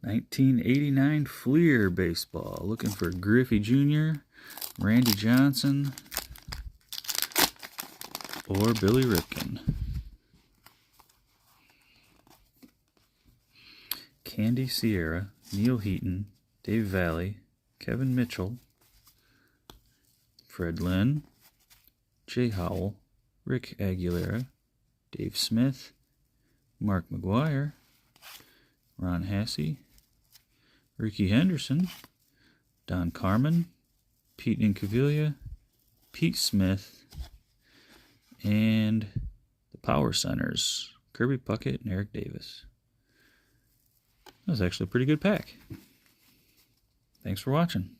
1989 Fleer baseball. Looking for Griffey Jr., Randy Johnson, or Billy Ripken. Candy Sierra, Neil Heaton, Dave Valley, Kevin Mitchell, Fred Lynn, Jay Howell, Rick Aguilera, Dave Smith, Mark McGuire, Ron Hassey, Ricky Henderson, Don Carmen, Pete Incaviglia, Pete Smith, and the Power Centers, Kirby Puckett and Eric Davis. That was actually a pretty good pack. Thanks for watching.